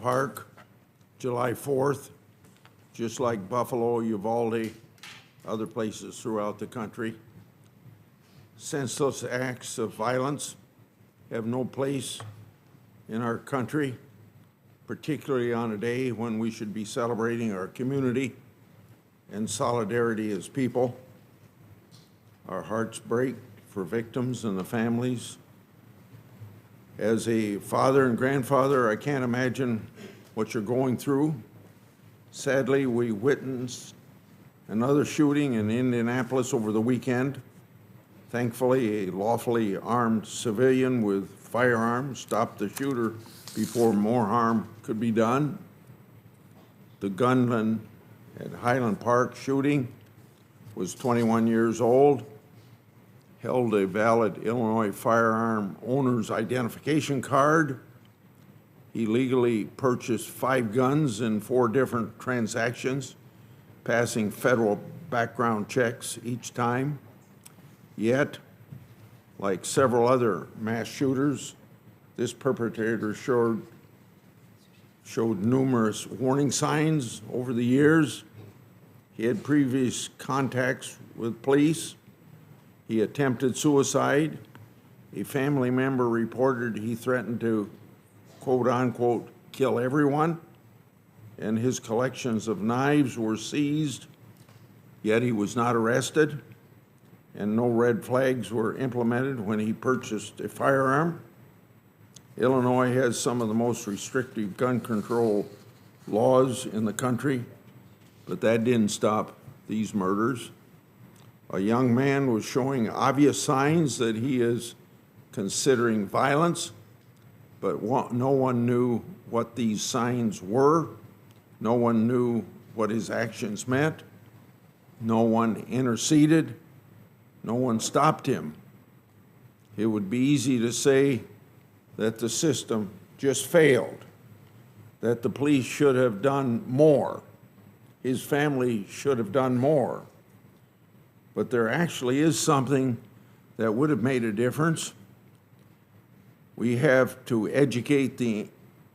Park, July 4th, just like Buffalo, Uvalde, other places throughout the country. Senseless acts of violence have no place in our country, particularly on a day when we should be celebrating our community and solidarity as people. Our hearts break for victims and the families. As a father and grandfather, I can't imagine what you're going through. Sadly, we witnessed another shooting in Indianapolis over the weekend. Thankfully, a lawfully armed civilian with firearms stopped the shooter before more harm could be done. The gunman at Highland Park shooting was 21 years old, held a valid Illinois firearm owner's identification card. He legally purchased 5 guns in 4 different transactions, passing federal background checks each time. Yet, like several other mass shooters, this perpetrator showed numerous warning signs over the years. He had previous contacts with police. He attempted suicide. A family member reported he threatened to, quote unquote, kill everyone, and his collections of knives were seized, yet he was not arrested, and no red flags were implemented when he purchased a firearm. Illinois has some of the most restrictive gun control laws in the country, but that didn't stop these murders. A young man was showing obvious signs that he is considering violence, but no one knew what these signs were. No one knew what his actions meant. No one interceded. No one stopped him. It would be easy to say that the system just failed, that the police should have done more. His family should have done more. But there actually is something that would have made a difference. We have to educate the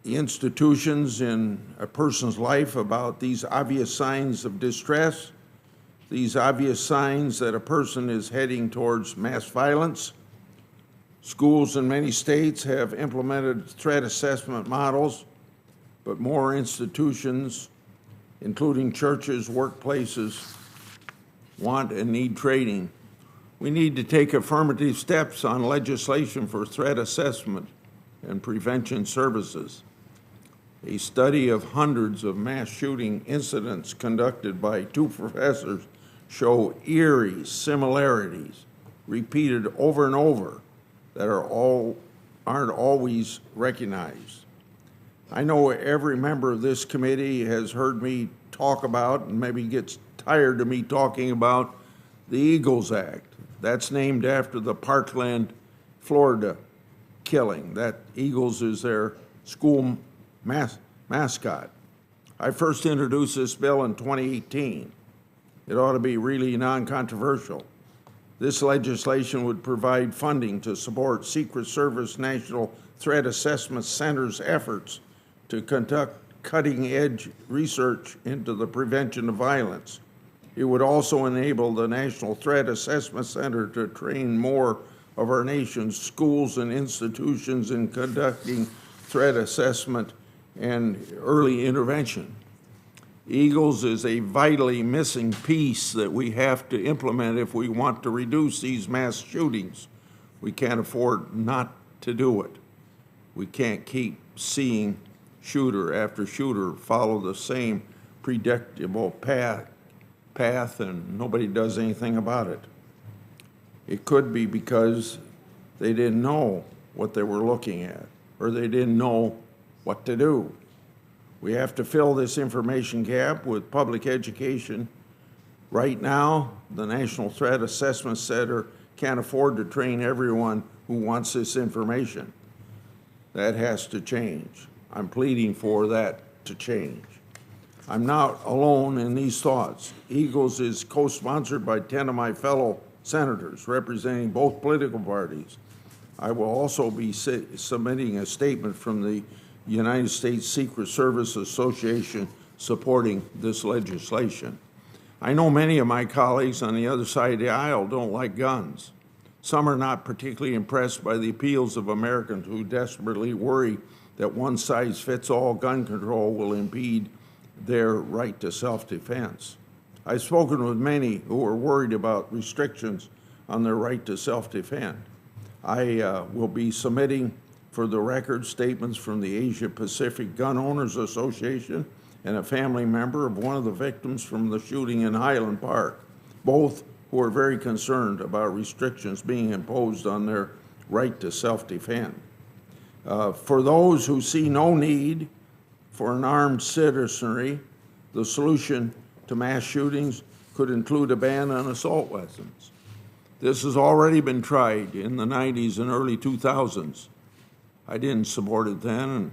institutions in a person's life about these obvious signs of distress, these obvious signs that a person is heading towards mass violence. Schools in many states have implemented threat assessment models, but more institutions, including churches, workplaces, want and need training. We need to take affirmative steps on legislation for threat assessment and prevention services. A study of hundreds of mass shooting incidents conducted by 2 professors show eerie similarities repeated over and over that aren't always recognized. I know every member of this committee has heard me talk about and maybe gets tired of me talking about the Eagles Act. That's named after the Parkland, Florida killing. That Eagles is their school mascot. I first introduced this bill in 2018. It ought to be really non-controversial. This legislation would provide funding to support Secret Service National Threat Assessment Center's efforts to conduct cutting-edge research into the prevention of violence. It would also enable the National Threat Assessment Center to train more of our nation's schools and institutions in conducting threat assessment and early intervention. Eagles is a vitally missing piece that we have to implement if we want to reduce these mass shootings. We can't afford not to do it. We can't keep seeing shooter after shooter follow the same predictable path and nobody does anything about it. It could be because they didn't know what they were looking at, or they didn't know what to do. We have to fill this information gap with public education. Right now, the National Threat Assessment Center can't afford to train everyone who wants this information. That has to change. I'm pleading for that to change. I'm not alone in these thoughts. Eagles is co-sponsored by 10 of my fellow senators representing both political parties. I will also be submitting a statement from the United States Secret Service Association supporting this legislation. I know many of my colleagues on the other side of the aisle don't like guns. Some are not particularly impressed by the appeals of Americans who desperately worry that one-size-fits-all gun control will impede their right to self-defense. I've spoken with many who are worried about restrictions on their right to self-defend. I will be submitting for the record statements from the Asia Pacific Gun Owners Association and a family member of one of the victims from the shooting in Highland Park, both who are very concerned about restrictions being imposed on their right to self-defend. For those who see no need for an armed citizenry, the solution to mass shootings could include a ban on assault weapons. This has already been tried in the 90s and early 2000s. I didn't support it then, and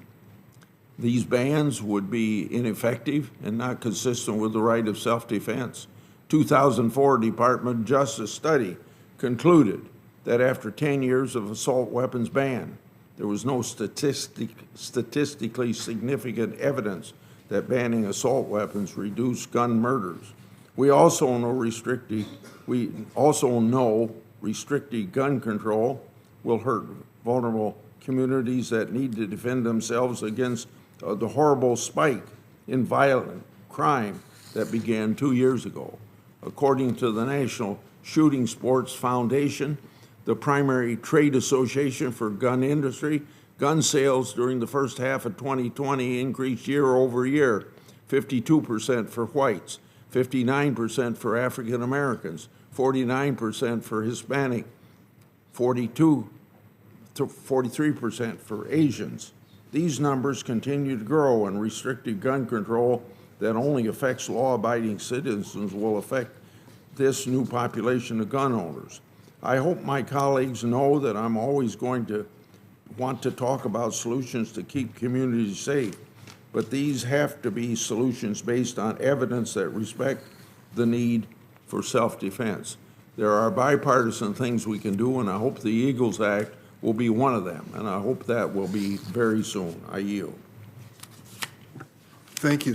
these bans would be ineffective and not consistent with the right of self-defense. 2004 Department of Justice study concluded that after 10 years of assault weapons ban, there was no statistically significant evidence that banning assault weapons reduced gun murders. We also know restricted gun control will hurt vulnerable communities that need to defend themselves against the horrible spike in violent crime that began 2 years ago. According to the National Shooting Sports Foundation, the primary trade association for gun industry, gun sales during the first half of 2020 increased year over year, 52% for whites, 59% for African Americans, 49% for Hispanic, 43% for Asians. These numbers continue to grow, and restricted gun control that only affects law-abiding citizens will affect this new population of gun owners. I hope my colleagues know that I'm always going to want to talk about solutions to keep communities safe, but these have to be solutions based on evidence that respect the need for self-defense. There are bipartisan things we can do, and I hope the Eagles Act will be one of them, and I hope that will be very soon. I yield. Thank you.